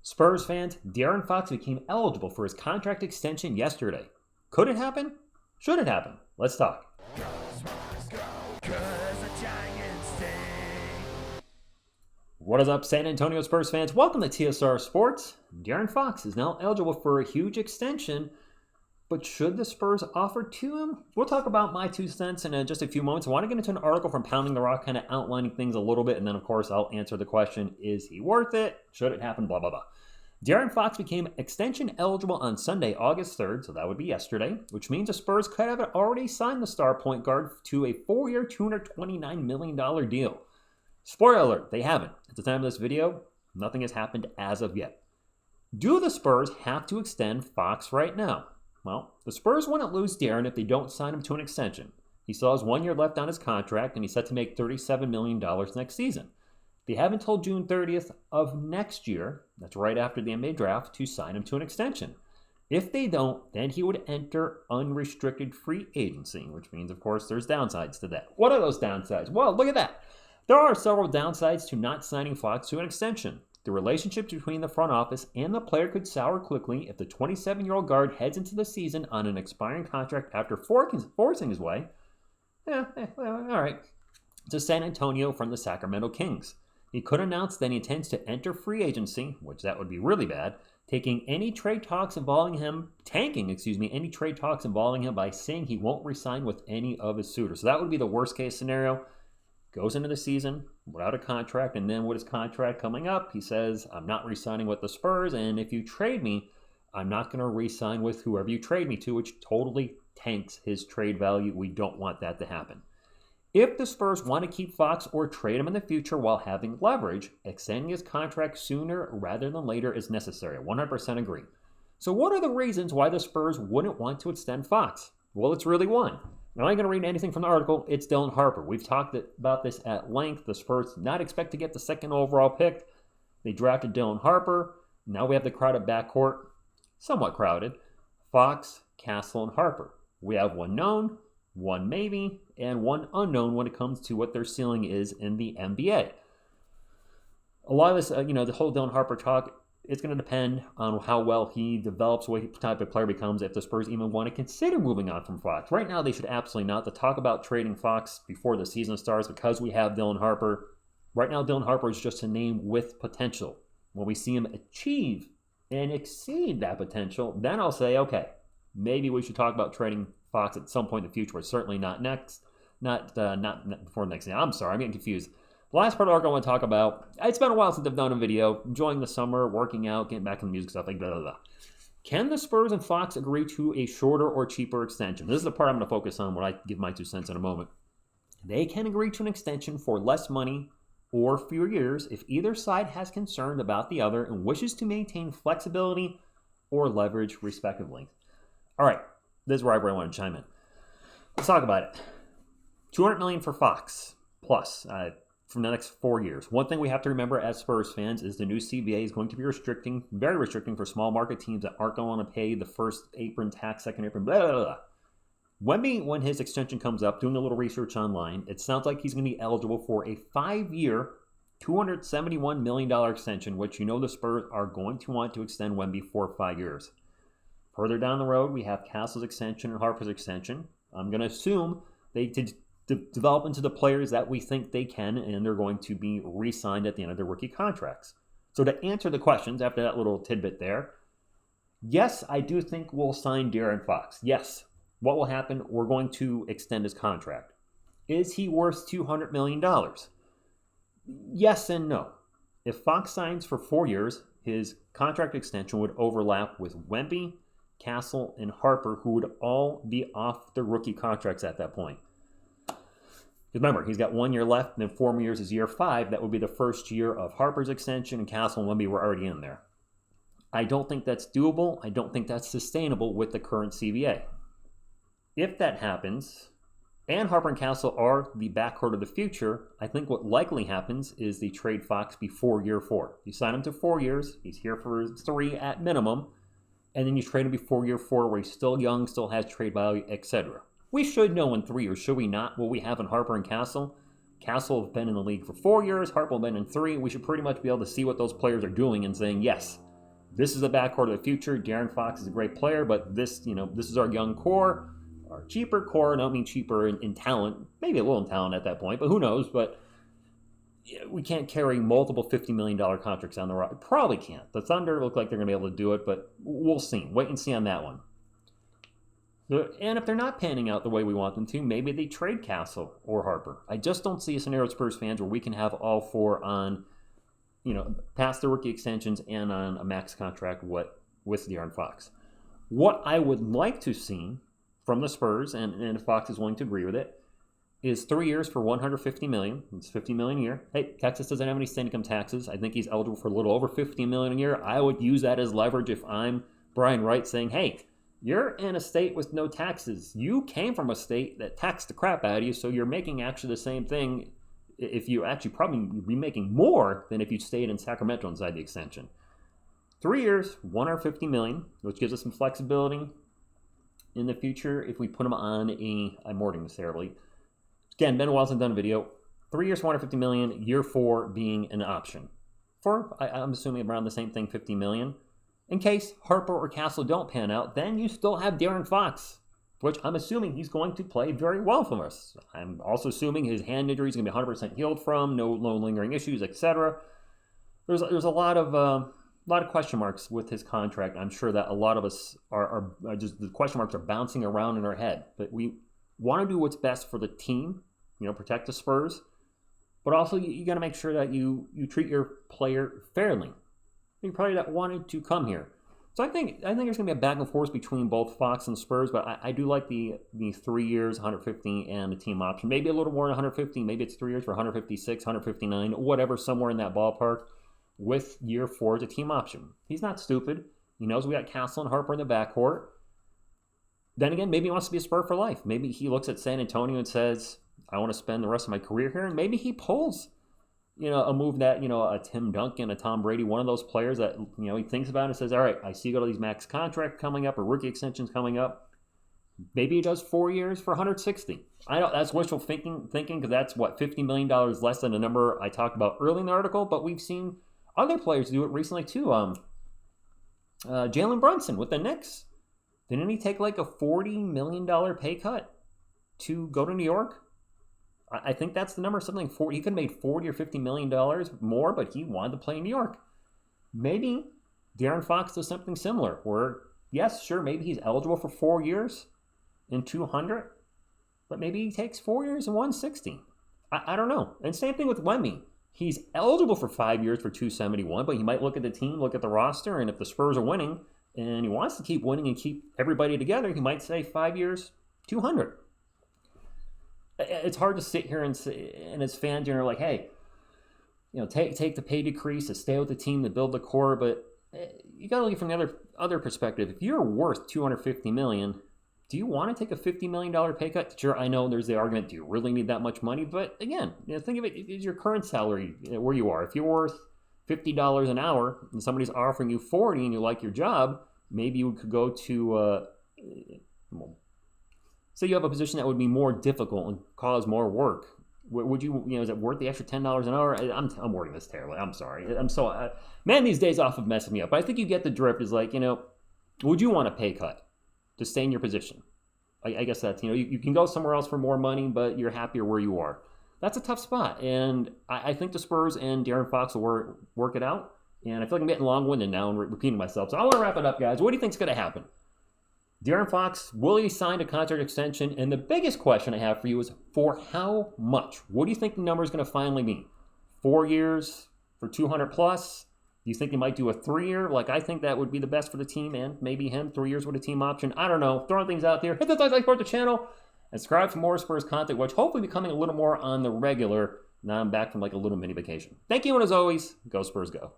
Spurs fans, De'Aaron Fox became eligible for his contract extension yesterday. Could it happen? Should it happen? Let's talk. What is up, San Antonio Spurs fans? Welcome to TSR Sports. De'Aaron Fox is now eligible for a huge extension, but should the Spurs offer to him? We'll talk about my 2 cents in just a few moments. I want to get into an article from Pounding the Rock, kind of outlining things a little bit, and then, of course, I'll answer the question, is he worth it? Should it happen? Blah, blah, blah. De'Aaron Fox became extension eligible on Sunday, August 3rd, so that would be yesterday, which means the Spurs could have already signed the star point guard to a 4-year, $229 million deal. Spoiler alert, they haven't. At the time of this video, nothing has happened as of yet. Do the Spurs have to extend Fox right now? Well, the Spurs wouldn't lose De'Aaron if they don't sign him to an extension. He still has 1 year left on his contract, and he's set to make $37 million next season. They have until June 30th of next year, that's right after the NBA draft, to sign him to an extension. If they don't, then he would enter unrestricted free agency, which means, of course, there's downsides to that. What are those downsides? Well, look at that. There are several downsides to not signing Fox to an extension. The relationship between the front office and the player could sour quickly if the 27-year-old guard heads into the season on an expiring contract after forcing his way, all right, to San Antonio from the Sacramento Kings. He could announce that he intends to enter free agency, which that would be really bad, tanking any trade talks involving him by saying he won't re-sign with any of his suitors. So that would be the worst case scenario. Goes into the season without a contract, and then with his contract coming up, he says, I'm not re-signing with the Spurs, and if you trade me, I'm not going to re-sign with whoever you trade me to, which totally tanks his trade value. We don't want that to happen. If the Spurs want to keep Fox or trade him in the future while having leverage, extending his contract sooner rather than later is necessary. I 100% agree. So what are the reasons why the Spurs wouldn't want to extend Fox? Well, it's really one. Now, I ain't going to read anything from the article. It's Dylan Harper. We've talked about this at length. The Spurs did not expect to get the 2nd overall pick. They drafted Dylan Harper. Now we have the crowded backcourt, somewhat crowded, Fox, Castle, and Harper. We have one known, one maybe, and one unknown when it comes to what their ceiling is in the NBA. A lot of this, the whole Dylan Harper talk, it's going to depend on how well he develops, what type of player becomes, if the Spurs even want to consider moving on from Fox. Right now, they should absolutely not. To talk about trading Fox before the season starts because we have Dylan Harper. Right now, Dylan Harper is just a name with potential. When we see him achieve and exceed that potential, then I'll say, okay, maybe we should talk about trading Fox at some point in the future, but certainly not next, not before next year. I'm sorry, I'm getting confused. The last part of the article I want to talk about, it's been a while since I've done a video, enjoying the summer, working out, getting back in the music stuff, like blah, blah, blah. Can the Spurs and Fox agree to a shorter or cheaper extension? This is the part I'm going to focus on when I give my 2 cents in a moment. They can agree to an extension for less money or fewer years if either side has concern about the other and wishes to maintain flexibility or leverage, respectively. All right, this is where I really want to chime in. Let's talk about it. $200 million for Fox plus. From the next 4 years. One thing we have to remember as Spurs fans is the new CBA is going to be very restricting for small market teams that aren't going to want to pay the first apron tax, second apron, blah, blah, blah. Wemby, when his extension comes up, doing a little research online, it sounds like he's going to be eligible for a 5-year, $271 million extension, which the Spurs are going to want to extend Wemby for 5 years. Further down the road, we have Castle's extension and Harper's extension. I'm going to assume they develop into the players that we think they can, and they're going to be re-signed at the end of their rookie contracts. So to answer the questions, after that little tidbit there, yes, I do think we'll sign De'Aaron Fox. Yes. What will happen? We're going to extend his contract. Is he worth $200 million? Yes and no. If Fox signs for 4 years, his contract extension would overlap with Wemby, Castle, and Harper, who would all be off their rookie contracts at that point. Remember, he's got 1 year left, and then 4 more years is year 5. That would be the first year of Harper's extension, and Castle and Wemby were already in there. I don't think that's doable. I don't think that's sustainable with the current CBA. If that happens, and Harper and Castle are the backcourt of the future, I think what likely happens is they trade Fox before year 4. You sign him to 4 years, he's here for 3 at minimum, and then you trade him before year 4 where he's still young, still has trade value, etc. We should know in 3 years, should we not, what we have in Harper and Castle? Castle have been in the league for 4 years, Harper have been in 3. We should pretty much be able to see what those players are doing and saying, yes, this is the backcourt of the future. De'Aaron Fox is a great player, but this is our young core, our cheaper core. And I don't mean cheaper in talent, maybe a little in talent at that point, but who knows? But we can't carry multiple $50 million contracts on the roster. Probably can't. The Thunder look like they're going to be able to do it, but we'll see. Wait and see on that one. And if they're not panning out the way we want them to, maybe they trade Castle or Harper. I just don't see a scenario, Spurs fans, where we can have all four on, past the rookie extensions and on a max contract with De'Aaron Fox. What I would like to see from the Spurs, and if Fox is willing to agree with it, is 3 years for $150 million. It's $50 million a year. Hey, Texas doesn't have any state income taxes. I think he's eligible for a little over $50 million a year. I would use that as leverage if I'm Brian Wright, saying, hey, you're in a state with no taxes. You came from a state that taxed the crap out of you, so you're making actually the same thing. If you actually probably be making more than if you stayed in Sacramento inside the extension. 3 years, $150 million, which gives us some flexibility in the future if we put him on I'm wording this terribly. Again, Ben Wilson done a video. 3 years, $150 million, year 4 being an option. I'm assuming around the same thing, $50 million. In case Harper or Castle don't pan out, then you still have De'Aaron Fox, which I'm assuming he's going to play very well for us. I'm also assuming his hand injury is going to be 100% healed from, no lingering issues, etc. There's a lot of question marks with his contract. I'm sure that a lot of us are just, the question marks are bouncing around in our head. But we want to do what's best for the team, protect the Spurs, but also you got to make sure that you treat your player fairly. You probably that wanted to come here. So I think there's going to be a back and forth between both Fox and Spurs, but I do like the 3 years, 150, and the team option. Maybe a little more than 150. Maybe it's 3 years for 156, 159, whatever, somewhere in that ballpark, with year 4 as a team option. He's not stupid. He knows we got Castle and Harper in the backcourt. Then again, maybe he wants to be a Spur for life. Maybe he looks at San Antonio and says, I want to spend the rest of my career here, and maybe he pulls a move that, a Tim Duncan, a Tom Brady, one of those players that, he thinks about and says, all right, I see you got all these max contracts coming up or rookie extensions coming up. Maybe he does 4 years for 160. I know that's wishful thinking because that's $50 million less than the number I talked about early in the article, but we've seen other players do it recently too. Jalen Brunson with the Knicks. Didn't he take like a $40 million pay cut to go to New York? I think that's the number, something 40. He could have made $40 or $50 million more, but he wanted to play in New York. Maybe De'Aaron Fox does something similar, where, yes, sure, maybe he's eligible for 4 years and 200, but maybe he takes 4 years and 160. I don't know. And same thing with Wemby. He's eligible for 5 years for 271, but he might look at the team, look at the roster, and if the Spurs are winning and he wants to keep winning and keep everybody together, he might say 5 years, 200. It's hard to sit here and as fans, you're like, hey, take the pay decrease to stay with the team to build the core, but you got to look at it from the other perspective. If you're worth $250 million, do you want to take a $50 million pay cut? Sure, I know there's the argument, do you really need that much money? But again, think of it, is your current salary where you are. If you're worth $50 an hour and somebody's offering you $40 and you like your job, maybe you could go to, say you have a position that would be more difficult and cause more work. Would you, is it worth the extra $10 an hour? I'm wording this terribly. I'm sorry. Man, these days off have messed me up. But I think you get the drift is like, would you want a pay cut to stay in your position? I guess that's, you can go somewhere else for more money, but you're happier where you are. That's a tough spot. And I think the Spurs and De'Aaron Fox will work it out. And I feel like I'm getting long-winded now and repeating myself. So I want to wrap it up, guys. What do you think is going to happen? De'Aaron Fox, will he sign a contract extension? And the biggest question I have for you is, for how much? What do you think the number is going to finally be? 4 years for 200 plus? Do you think he might do a 3 year? I think that would be the best for the team and maybe him. 3 years with a team option. I don't know. Throwing things out there. Hit the TSR Sports channel and subscribe for more Spurs content, which hopefully be coming a little more on the regular. Now I'm back from a little mini vacation. Thank you, and as always, go Spurs go.